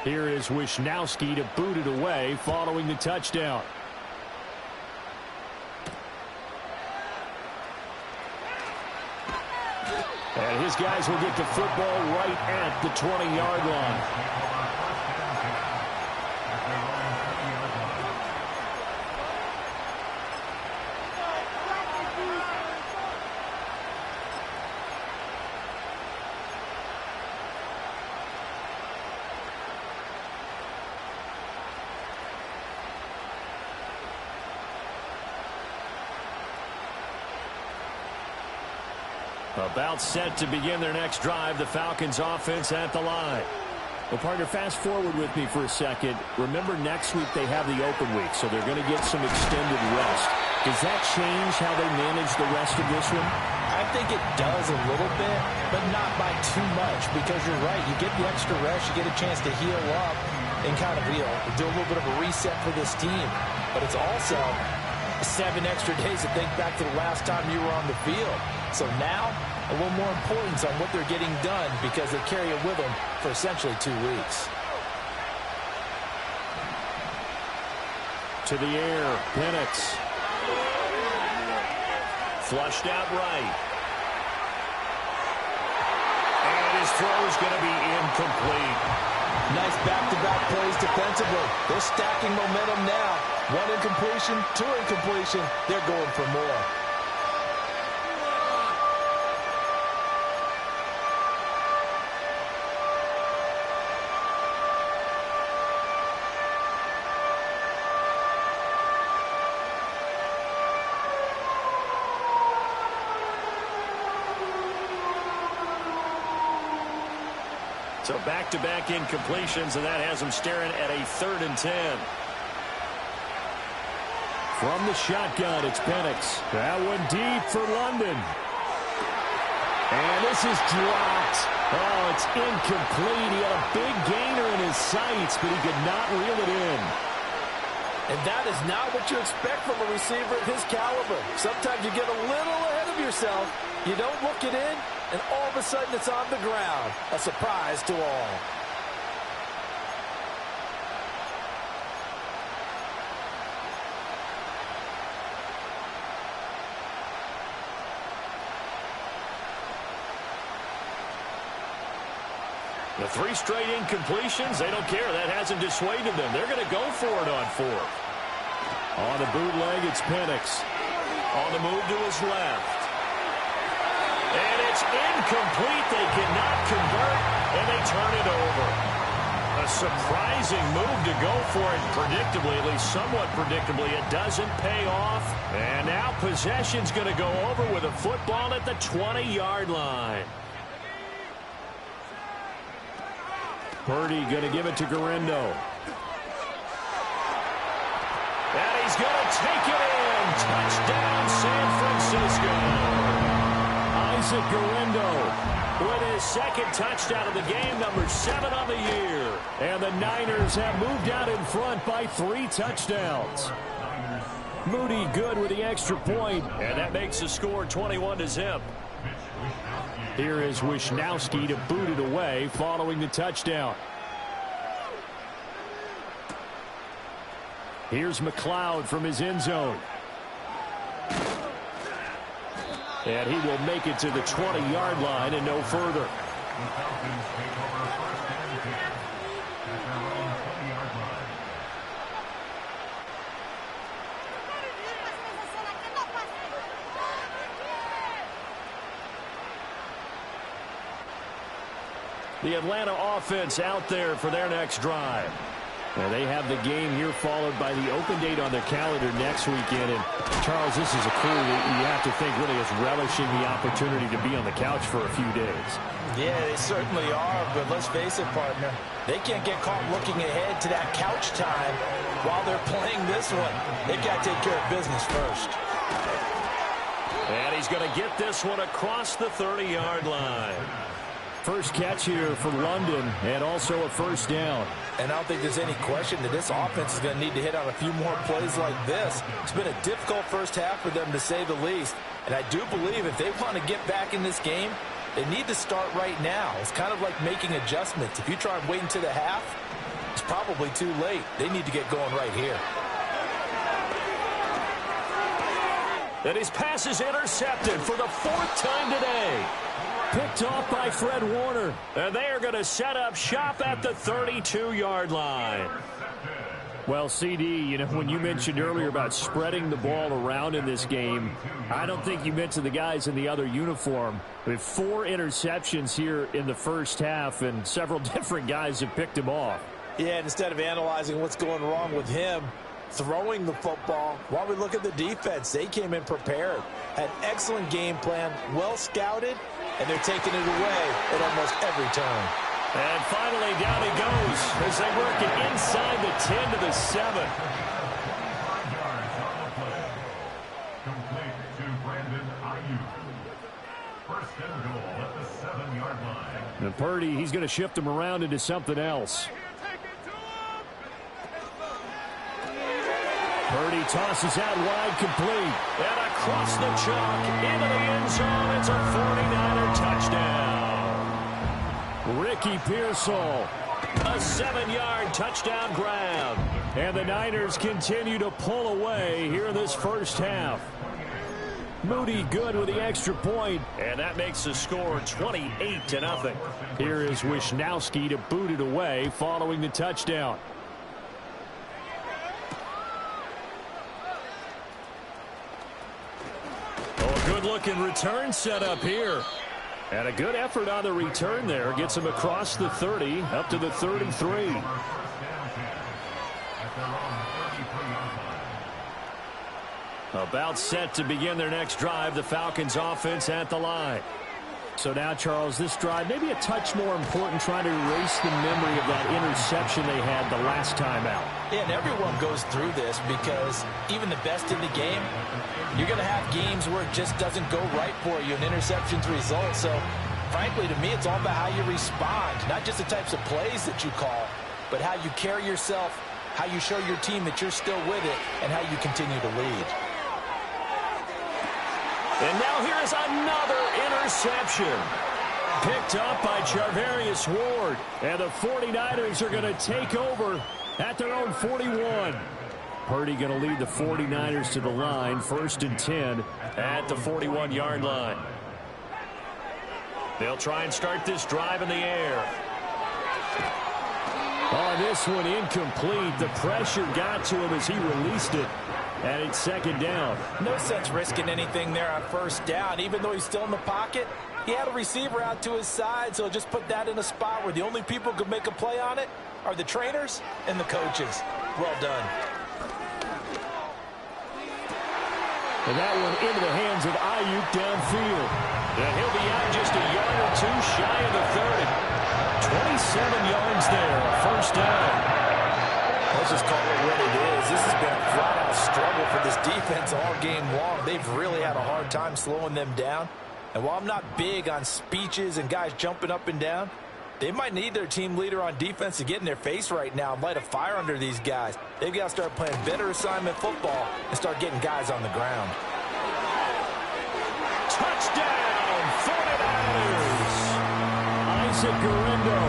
Here is Wisnowski to boot it away following the touchdown. And his guys will get the football right at the 20-yard line. About set to begin their next drive, the Falcons offense at the line. Well, partner, fast forward with me for a second. Remember, next week they have the open week, so they're going to get some extended rest. Does that change how they manage the rest of this one? I think it does a little bit, but not by too much, because you're right. You get the extra rest, you get a chance to heal up and kind of, do a little bit of a reset for this team. But it's also 7 extra days to think back to the last time you were on the field. So now, a little more importance on what they're getting done because they carry it with them for essentially 2 weeks. To the air, Penix. Flushed out right. And his throw is going to be incomplete. Nice back-to-back plays defensively. They're stacking momentum now. 1 incompletion, 2 incompletion. They're going for more. So back-to-back incompletions, and that has them staring at a 3rd and 10. From the shotgun, it's Penix. That one deep for London. And this is dropped. Oh, it's incomplete. He had a big gainer in his sights, but he could not reel it in. And that is not what you expect from a receiver of his caliber. Sometimes you get a little ahead of yourself. You don't look it in, and all of a sudden it's on the ground. A surprise to all. The 3 straight incompletions, they don't care. That hasn't dissuaded them. They're going to go for it on 4th. On the bootleg, it's Penix. On the move to his left. And it's incomplete. They cannot convert, and they turn it over. A surprising move to go for it. Predictably, at least somewhat predictably, it doesn't pay off. And now possession's going to go over with a football at the 20-yard line. Purdy going to give it to Garindo. And he's going to take it in. Touchdown, San Francisco. Isaac Garindo with his 2nd touchdown of the game, number 7 on the year. And the Niners have moved out in front by 3 touchdowns. Moody good with the extra point, and that makes the score 21-0. Here is Wisnowski to boot it away following the touchdown. Here's McLeod from his end zone. And he will make it to the 20-yard line and no further. The Atlanta offense out there for their next drive. And they have the game here followed by the open date on their calendar next weekend. And Charles, this is a crew that you have to think really is relishing the opportunity to be on the couch for a few days. Yeah, they certainly are, but let's face it, partner. They can't get caught looking ahead to that couch time while they're playing this one. They've got to take care of business first. And he's going to get this one across the 30-yard line. First catch here for London, and also a first down. And I don't think there's any question that this offense is going to need to hit on a few more plays like this. It's been a difficult first half for them, to say the least. And I do believe if they want to get back in this game, they need to start right now. It's kind of like making adjustments. If you try and wait until the half, It's probably too late. They need to get going right here. And his pass is intercepted for the 4th time today. Picked off by Fred Warner. And they are going to set up shop at the 32-yard line. Well, CD, you know, when you mentioned earlier about spreading the ball around in this game, I don't think you mentioned the guys in the other uniform. We have 4 interceptions here in the first half, and several different guys have picked him off. Yeah, and instead of analyzing what's going wrong with him, throwing the football, while we look at the defense, they came in prepared, had excellent game plan, well scouted, and they're taking it away at almost every turn. And finally, down he goes as they work it inside the 10 to the 7. And Purdy, he's going to shift him around into something else. Purdy tosses out wide, complete. And across the chalk, into the end zone. It's a 49er touchdown. Ricky Pearsall, a 7-yard touchdown grab. And the Niners continue to pull away here in this first half. Moody good with the extra point. And that makes the score 28-0. Here is Wisnowski to boot it away following the touchdown. Good-looking return set up here. And a good effort on the return there. Gets him across the 30, up to the 33. About set to begin their next drive. The Falcons offense at the line. So now, Charles, this drive maybe a touch more important, trying to erase the memory of that interception they had the last time out. Yeah, and everyone goes through this because even the best in the game, you're going to have games where it just doesn't go right for you, and interceptions result. So, frankly, to me, it's all about how you respond, not just the types of plays that you call, but how you carry yourself, how you show your team that you're still with it, and how you continue to lead. And now here is another interception. Picked up by Charvarius Ward. And the 49ers are going to take over at their own 41. Purdy going to lead the 49ers to the line. 1st and 10 at the 41-yard line. They'll try and start this drive in the air. On this one, incomplete. The pressure got to him as he released it. And it's 2nd down. No sense risking anything there on 1st down. Even though he's still in the pocket, he had a receiver out to his side, so just put that in a spot where the only people who could make a play on it are the trainers and the coaches. Well done. And that one into the hands of Ayuk downfield. And he'll be out just a yard or two shy of the 30. 27 yards there, 1st down. Let's just call it what it is. This has been a flat-out struggle for this defense all game long. They've really had a hard time slowing them down. And while I'm not big on speeches and guys jumping up and down, they might need their team leader on defense to get in their face right now and light a fire under these guys. They've got to start playing better assignment football and start getting guys on the ground. Touchdown, 49ers! Isaac Guerrero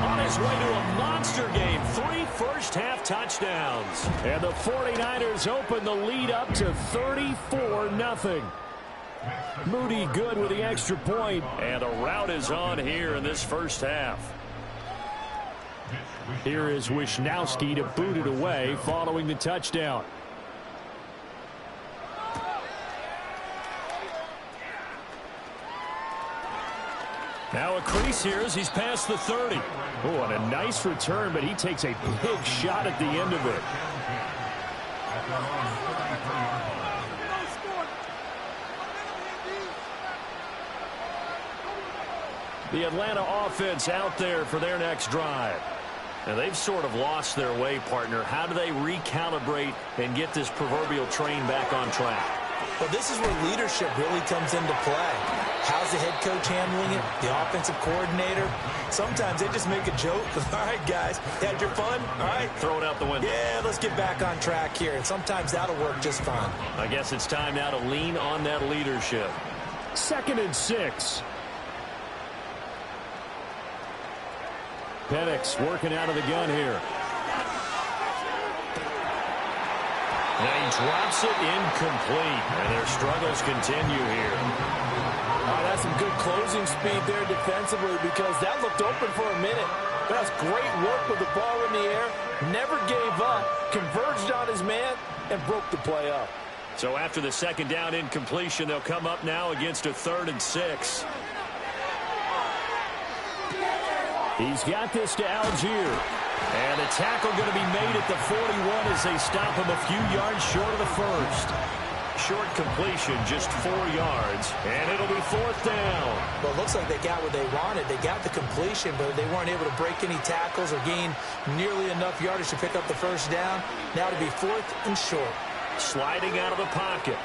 on his way to a monster game. 3 first-half touchdowns. And the 49ers open the lead up to 34-0. Moody good with the extra point. And the route is on here in this first half. Here is Wisnowski to boot it away following the touchdown. Now a crease here as he's past the 30. Oh, and a nice return, but he takes a big shot at the end of it. The Atlanta offense out there for their next drive. And they've sort of lost their way, partner. How do they recalibrate and get this proverbial train back on track? Well, this is where leadership really comes into play. How's the head coach handling it? The offensive coordinator? Sometimes they just make a joke. All right, guys, had your fun? All right. Throw it out the window. Yeah, let's get back on track here. And sometimes that'll work just fine. I guess it's time now to lean on that leadership. 2nd and 6. Penix working out of the gun here. And he drops it incomplete, and their struggles continue here. That's some good closing speed there defensively because that looked open for a minute. That's great work with the ball in the air. Never gave up, converged on his man, and broke the play up. So after the second down incompletion, they'll come up now against a 3rd and 6. He's got this to Algier. And a tackle going to be made at the 41 as they stop him a few yards short of the first. Short completion, just 4 yards, and it'll be 4th down. Well, it looks like they got what they wanted. They got the completion, but they weren't able to break any tackles or gain nearly enough yardage to pick up the first down. Now to be 4th and short. Sliding out of the pocket.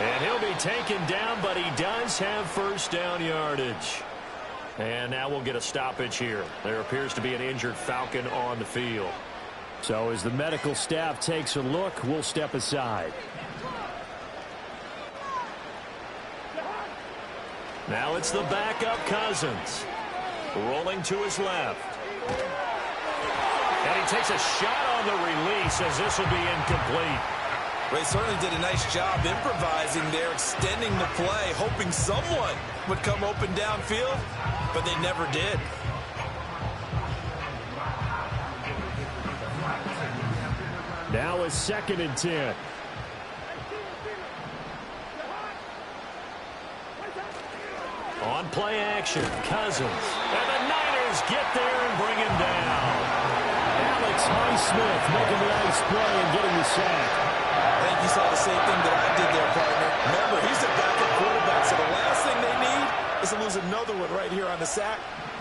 And he'll be taken down, but he does have first down yardage. And now we'll get a stoppage here. There appears to be an injured Falcon on the field. So as the medical staff takes a look, we'll step aside. Now it's the backup Cousins. Rolling to his left. And he takes a shot on the release as this will be incomplete. They certainly did a nice job improvising there, extending the play, hoping someone would come open downfield, but they never did. Now a 2nd and 10. On play action, Cousins. And the Niners get there and bring him down. Alex Highsmith making the nice play and getting the sack. I think you saw the same thing that I did there, partner. Remember, he's a backup quarterback, so the last thing they need is to lose another one right here on the sack.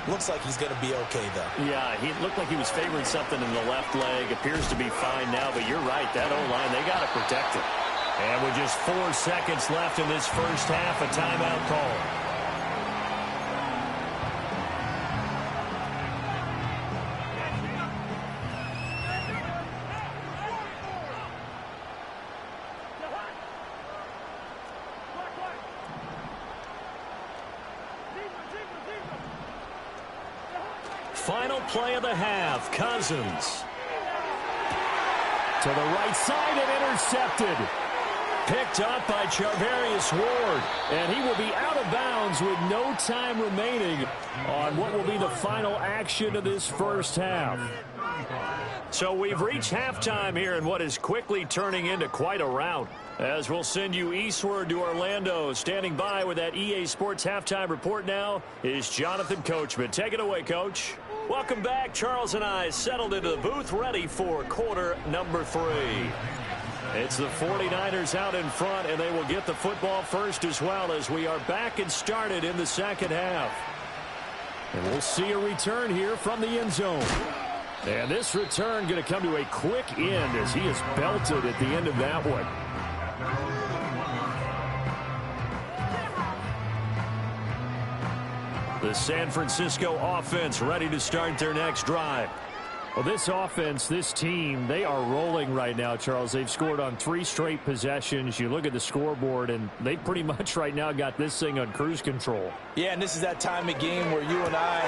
Looks like he's going to be okay, though. Yeah, he looked like he was favoring something in the left leg. Appears to be fine now, but you're right. That O-line, they got to protect it. And with just 4 seconds left in this first half, a timeout call. Final play of the half. Cousins. To the right side and intercepted. Picked up by Charvarius Ward. And he will be out of bounds with no time remaining on what will be the final action of this first half. So we've reached halftime here in what is quickly turning into quite a rout. As we'll send you eastward to Orlando. Standing by with that EA Sports halftime report now is Jonathan Coachman. Take it away, Coach. Welcome back. Charles and I settled into the booth ready for quarter number 3. It's the 49ers out in front, and they will get the football first as well as we are back and started in the second half. And we'll see a return here from the end zone. And this return going to come to a quick end as he is belted at the end of that one. The San Francisco offense ready to start their next drive. Well, this offense, this team, they are rolling right now, Charles. They've scored on 3 straight possessions. You look at the scoreboard, and they pretty much right now got this thing on cruise control. Yeah, and this is that time of game where you and I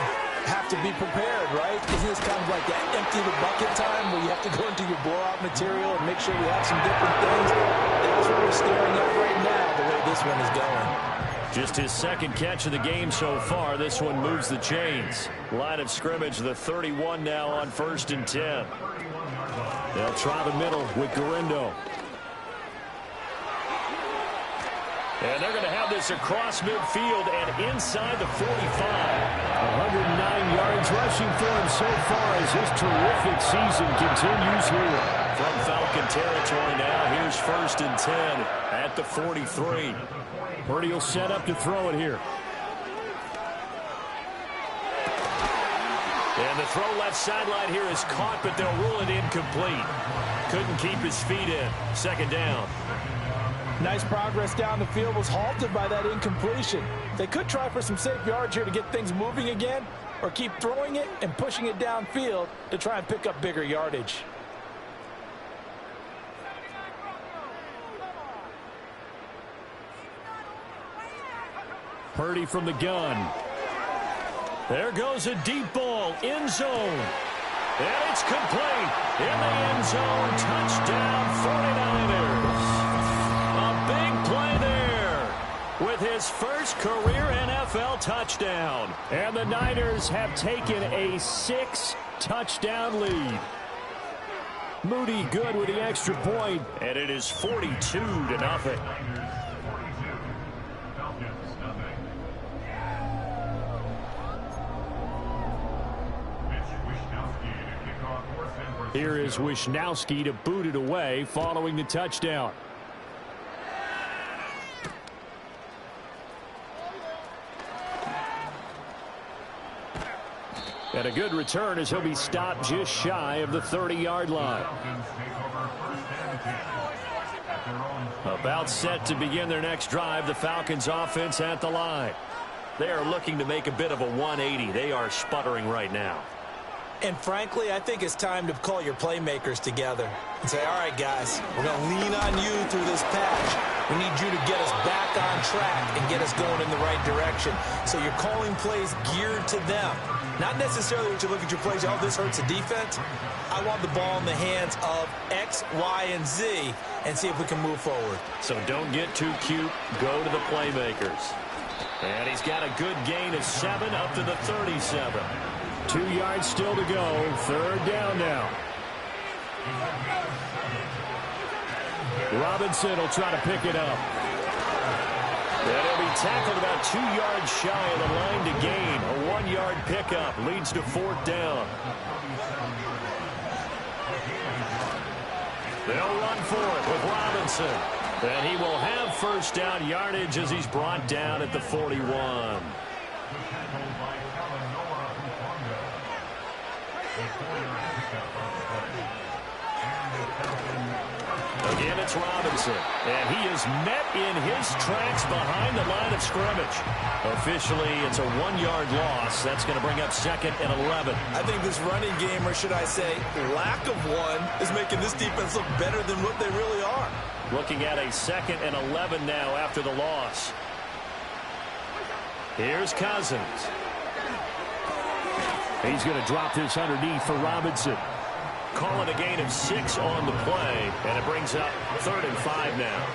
have to be prepared, right? Isn't this kind of like that empty the bucket time where you have to go into your blowout material and make sure we have some different things? That's what we're staring at right now, the way this one is going. Just his second catch of the game so far. This one moves the chains. Line of scrimmage, the 31 now on 1st and 10. They'll try the middle with Garindo. And they're going to have this across midfield and inside the 45. 109 yards rushing for him so far as his terrific season continues here. From Falcon territory now, here's 1st and 10 at the 43. Purdy will set up to throw it here. And the throw left sideline here is caught, but they'll rule it incomplete. Couldn't keep his feet in. 2nd down. Nice progress down the field, was halted by that incompletion. They could try for some safe yards here to get things moving again, or keep throwing it and pushing it downfield to try and pick up bigger yardage. Purdy from the gun. There goes a deep ball, end zone. And it's complete. In the end zone, touchdown 49ers. A big play there with his first career NFL touchdown. And the Niners have taken a 6-touchdown lead. Moody good with the extra point, and it is 42-0. Here is Wishnowski to boot it away following the touchdown. And a good return as he'll be stopped just shy of the 30-yard line. About set to begin their next drive, the Falcons offense at the line. They are looking to make a bit of a 180. They are sputtering right now. And frankly, I think it's time to call your playmakers together and say, all right, guys, we're going to lean on you through this patch. We need you to get us back on track and get us going in the right direction. So you're calling plays geared to them. Not necessarily when you look at your plays, oh, this hurts the defense. I want the ball in the hands of X, Y, and Z and see if we can move forward. So don't get too cute. Go to the playmakers. And he's got a good gain of 7 up to the 37. 2 yards still to go. Third down now. Robinson will try to pick it up. And he'll be tackled about 2 yards shy of the line to gain. A 1-yard pickup leads to 4th down. They'll run for it with Robinson. And he will have first down yardage as he's brought down at the 41. Again, it's Robinson, and he is met in his tracks behind the line of scrimmage. Officially, it's a 1-yard loss. That's going to bring up 2nd and 11. I think this running game, or should I say lack of one, is making this defense look better than what they really are. Looking at a 2nd and 11 now after the loss. Here's Cousins. He's going to drop this underneath for Robinson. Call it a gain of 6 on the play, and it brings up 3rd and 5 now.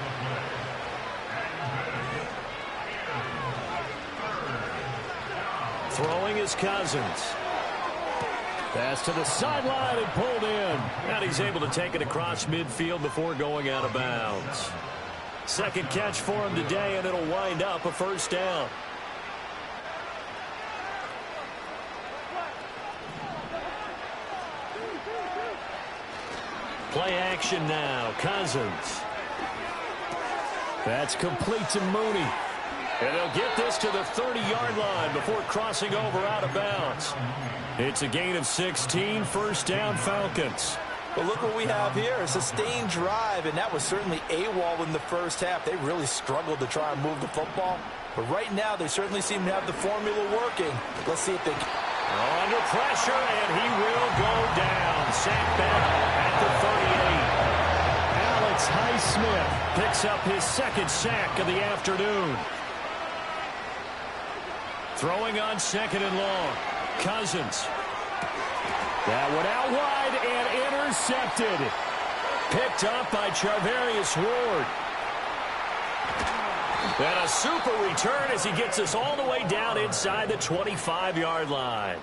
Throwing is Cousins. Pass to the sideline and pulled in. And he's able to take it across midfield before going out of bounds. 2nd catch for him today, and it'll wind up a first down. Play action now. Cousins. That's complete to Mooney. And they'll get this to the 30-yard line before crossing over out of bounds. It's a gain of 16. First down, Falcons. But look what we have here. A sustained drive, and that was certainly AWOL in the first half. They really struggled to try and move the football. But right now, they certainly seem to have the formula working. Let's see if they can. Under pressure, and he will go down. Sacked back at the 38. Alex Highsmith picks up his 2nd sack of the afternoon. Throwing on 2nd and long. Cousins. That one out wide and intercepted. Picked up by Charvarius Ward. And a super return as he gets us all the way down inside the 25-yard line.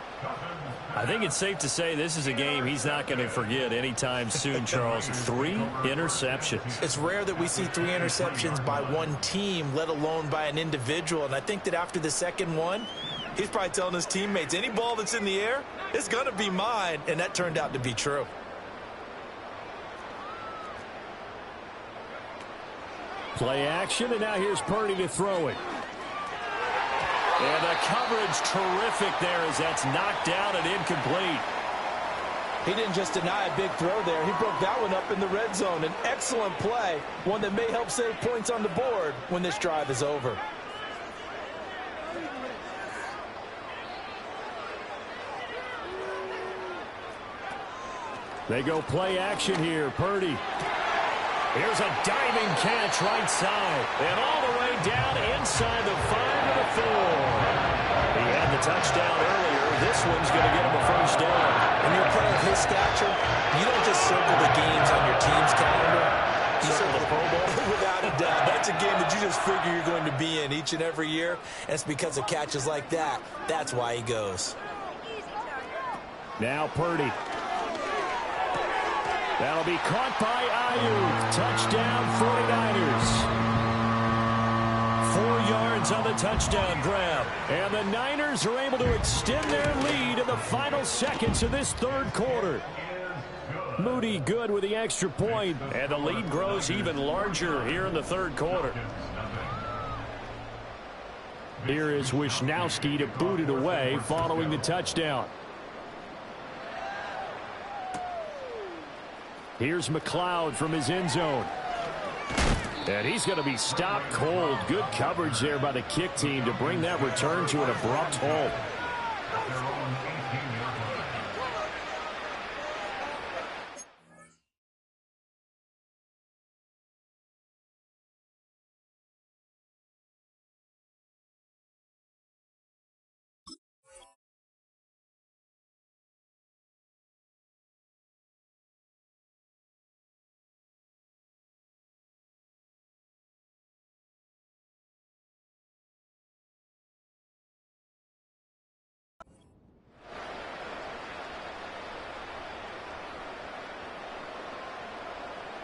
I think it's safe to say this is a game he's not going to forget anytime soon, Charles. 3 interceptions. It's rare that we see 3 interceptions by one team, let alone by an individual. And I think that after the 2nd one, he's probably telling his teammates, any ball that's in the air, it's going to be mine. And that turned out to be true. Play action, and now here's Purdy to throw it. And the coverage terrific there as that's knocked down and incomplete. He didn't just deny a big throw there. He broke that one up in the red zone. An excellent play, one that may help save points on the board when this drive is over. They go play action here. Purdy. Here's a diving catch right side. And all the way down inside the 5 to the 4. He had the touchdown earlier. this one's going to get him a first down. When you're a player of his stature, you don't just circle the games on your team's calendar. You circle the Pro Bowl. Without a doubt. That's a game that you just figure you're going to be in each and every year. And it's because of catches like that. That's why he goes. Now Purdy. That'll be caught by Ayuk. Touchdown 49ers. 4 yards on the touchdown grab. And the Niners are able to extend their lead in the final seconds of this third quarter. Moody good with the extra point, and the lead grows even larger here in the third quarter. Here is Wisnowski to boot it away following the touchdown. Here's McLeod from his end zone. And he's going to be stopped cold. Good coverage there by the kick team to bring that return to an abrupt halt.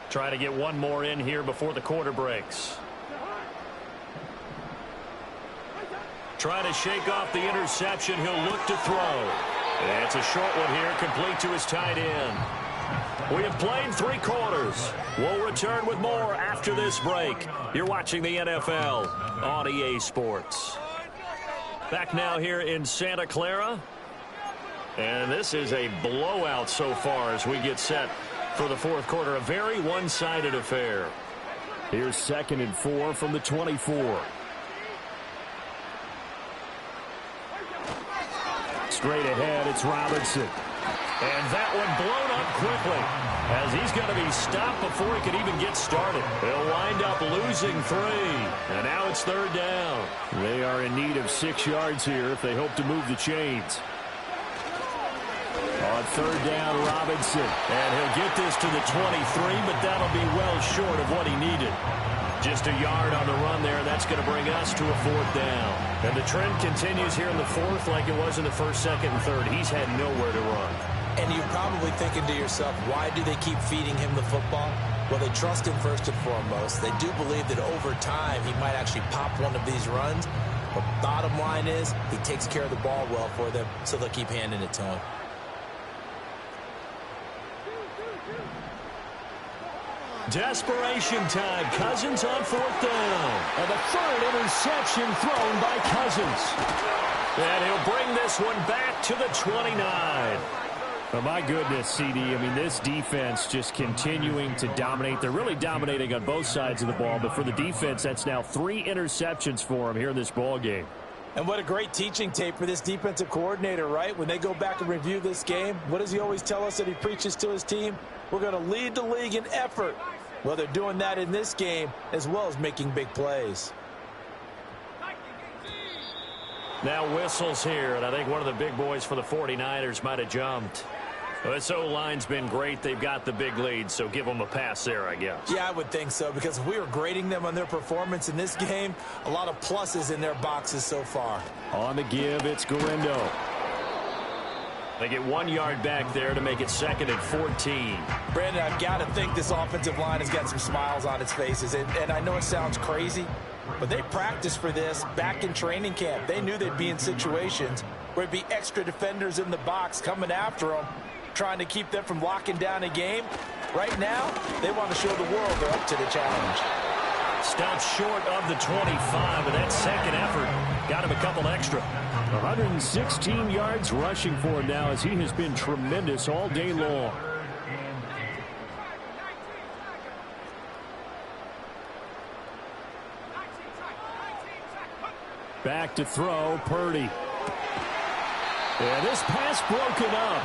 Trying to get one more in here before the quarter breaks. Trying to shake off the interception. He'll look to throw. It's a short one here, complete to his tight end. We have played 3 quarters. We'll return with more after this break. You're watching the NFL on EA Sports. Back now here in Santa Clara. And this is a blowout so far as we get set for the fourth quarter. A very one-sided affair. Here's 2nd and 4 from the 24. Straight ahead, it's Robinson. And that one blown up quickly as he's going to be stopped before he could even get started. He'll wind up losing 3. And now it's 3rd down. They are in need of 6 yards here if they hope to move the chains. On 3rd down, Robinson. And he'll get this to the 23, but that'll be well short of what he needed. Just a yard on the run there, and that's going to bring us to a 4th down. And the trend continues here in the 4th like it was in the 1st, 2nd, and 3rd. He's had nowhere to run. And you're probably thinking to yourself, why do they keep feeding him the football? Well, they trust him first and foremost. They do believe that over time he might actually pop one of these runs. But bottom line is he takes care of the ball well for them, so they'll keep handing it to him. Desperation time. Cousins on 4th down. And the 3rd interception thrown by Cousins. And he'll bring this one back to the 29. Oh, my goodness, CD. I mean, this defense just continuing to dominate. They're really dominating on both sides of the ball. But for the defense, that's now 3 interceptions for them here in this ball game. And what a great teaching tape for this defensive coordinator, right? When they go back and review this game, what does he always tell us that he preaches to his team? We're going to lead the league in effort. Well, they're doing that in this game as well as making big plays. Now whistles here, and I think one of the big boys for the 49ers might have jumped. Well, this O-line's been great. They've got the big lead, so give them a pass there, I guess. Yeah, I would think so, because if we were grading them on their performance in this game, a lot of pluses in their boxes so far. On the give, it's Garindo. They get 1 yard back there to make it 2nd and 14. Brandon, I've got to think this offensive line has got some smiles on its faces. And I know it sounds crazy, but they practiced for this back in training camp. They knew they'd be in situations where it'd be extra defenders in the box coming after them, trying to keep them from locking down a game. Right now, they want to show the world they're up to the challenge. Stops short of the 25, but that second effort got him a couple extra. 116 yards rushing for him now as he has been tremendous all day long. Back to throw, Purdy. And this pass broken up.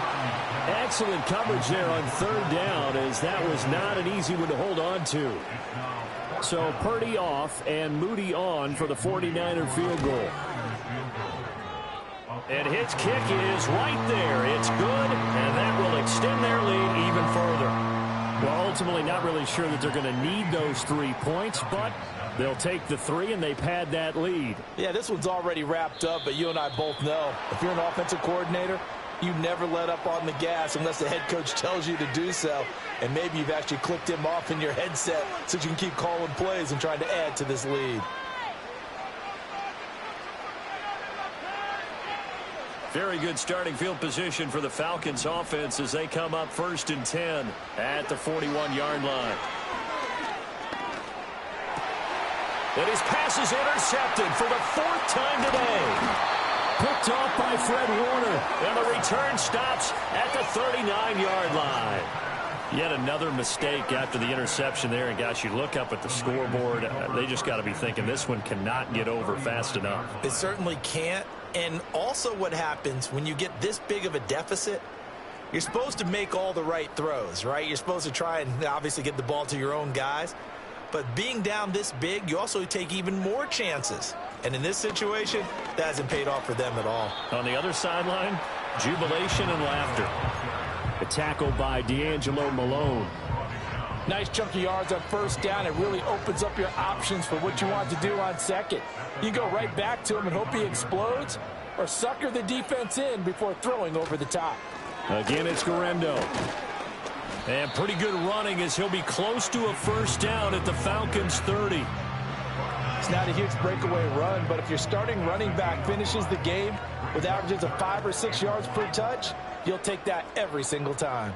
Excellent coverage there on 3rd down, as that was not an easy one to hold on to. So Purdy off and Moody on for the 49er field goal. And his kick is right there. It's good, and that will extend their lead even further. Well, ultimately not really sure that they're going to need those 3 points, but they'll take the 3 and they've had that lead. Yeah, this one's already wrapped up, but you and I both know if you're an offensive coordinator, you never let up on the gas unless the head coach tells you to do so. And maybe you've actually clicked him off in your headset so you can keep calling plays and trying to add to this lead. Very good starting field position for the Falcons offense as they come up 1st and 10 at the 41-yard line. And his pass is intercepted for the 4th time today. Picked off by Fred Warner, and the return stops at the 39-yard line. Yet another mistake after the interception there, and gosh, you look up at the scoreboard, they just got to be thinking this one cannot get over fast enough. It certainly can't. And also what happens when you get this big of a deficit, you're supposed to make all the right throws, right? You're supposed to try and obviously get the ball to your own guys. But being down this big, you also take even more chances. And in this situation, that hasn't paid off for them at all. On the other sideline, jubilation and laughter. A tackle by D'Angelo Malone. Nice chunky yards on 1st down. It really opens up your options for what you want to do on 2nd. You go right back to him and hope he explodes, or sucker the defense in before throwing over the top. Again, it's Guerrero. And pretty good running as he'll be close to a 1st down at the Falcons' 30. It's not a huge breakaway run, but if your starting running back finishes the game with averages of 5 or 6 yards per touch, you'll take that every single time.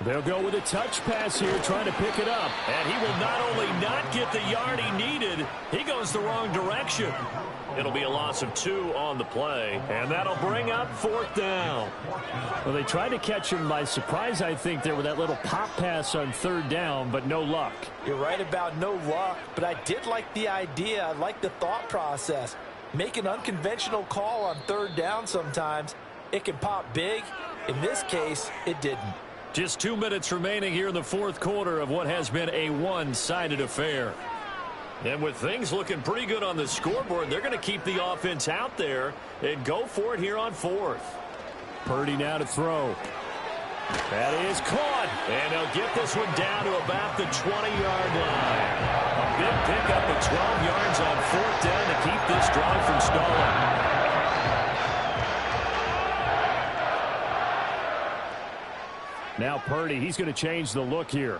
They'll go with a touch pass here, trying to pick it up. And he will not only not get the yard he needed, he goes the wrong direction. It'll be a loss of 2 on the play, and that'll bring up 4th down. Well, they tried to catch him by surprise, I think, there with that little pop pass on 3rd down, but no luck. You're right about no luck, but I did like the idea. I like the thought process. Make an unconventional call on 3rd down sometimes. It can pop big. In this case, it didn't. Just 2 minutes remaining here in the 4th quarter of what has been a one-sided affair. And with things looking pretty good on the scoreboard, they're going to keep the offense out there and go for it here on 4th. Purdy now to throw. That is caught. And they'll get this one down to about the 20-yard line. A big pickup of 12 yards on 4th down to keep this drive from stalling. Now Purdy, he's going to change the look here.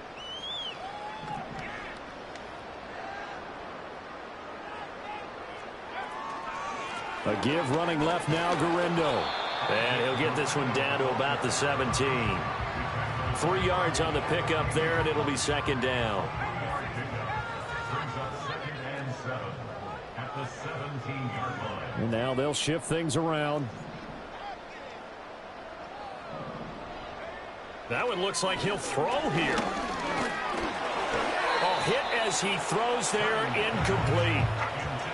A give running left now, Guerrero. And he'll get this one down to about the 17. 3 yards on the pickup there, and it'll be 2nd down. And now they'll shift things around. That one looks like he'll throw here. A hit as he throws there, incomplete.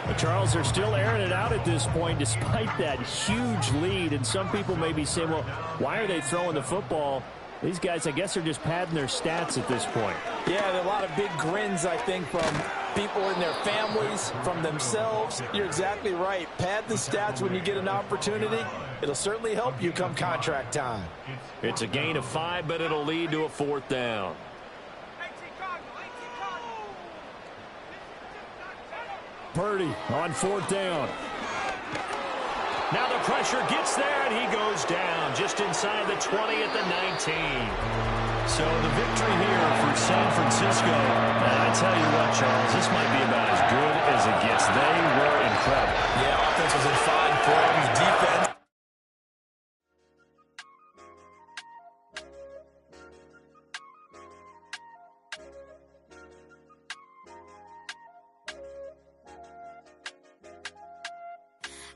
But Charles, they're still airing it out at this point despite that huge lead. And some people may be saying, well, why are they throwing the football? These guys, I guess, are just padding their stats at this point. Yeah, there are a lot of big grins, I think, from people in their families, from themselves. You're exactly right. Pad the stats when you get an opportunity. It'll certainly help you come contract time. It's a gain of 5, but it'll lead to a 4th down. Purdy on 4th down. Now the pressure gets there, and he goes down just inside the 20 at the 19. So the victory here for San Francisco. And I tell you what, Charles, this might be about as good as it gets. They were incredible. Yeah, offense was in fine form. Defense.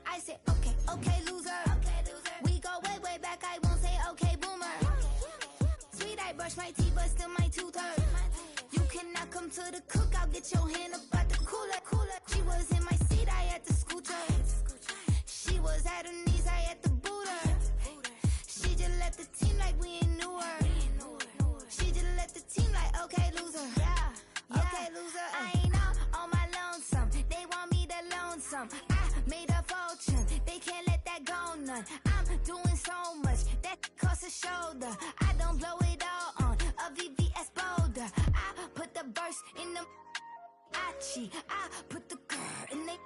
I say, okay, loser. We go way back. I won't say, okay, boomer. Sweet, I brush my teeth, but still my tooth hurt. You cannot come to the cookout, get your hand up at the cooler. She was in my seat, I had to scoot her. She was at her knees, I had to boot her. She just left the team like we ain't knew her. She just left the team like, okay, loser. Yeah, okay, loser. I made a fortune, they can't let that go none. I'm doing so much, that costs a shoulder. I don't blow it all on a VVS boulder. I put the verse in the I put the girl in they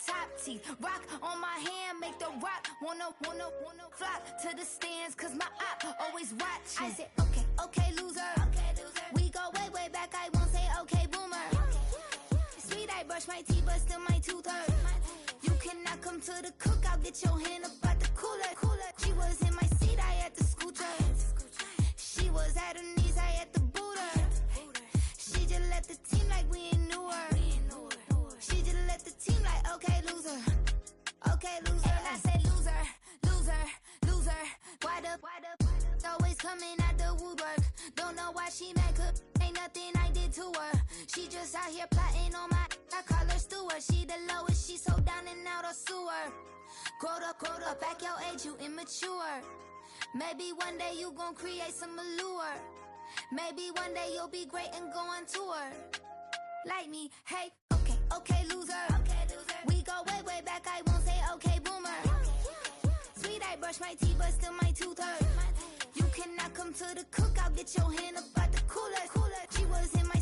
top teeth. Rock on my hand, make the rock wanna flock to the stands, cause my eye always watching. I said, okay, loser. We go way back, I won't say okay, boomer. Sweet, I brush my teeth, but still my tooth hurt. You cannot come to the cookout, get your hand up at the cooler. She was in my seat, I had to scooch her. She was at her knees, I had to boot her. She just left the team like we ain't knew her. She just left the team like, okay, loser. And I said, loser. Why the always coming at the woodwork? Don't know why she mad, cause ain't nothing I did to her. She just out here plotting on my, I call her steward. She the lowest, she so down and out of sewer. Growed up, back your age, you immature. Maybe one day you gon' create some allure. Maybe one day you'll be great and go on tour. Like me, hey, okay, loser. We go way back, I won't say okay, boomer. Sweet, I brush my teeth, but still my tooth hurt. You cannot come to the cookout, get your hand up at the cooler. She was in my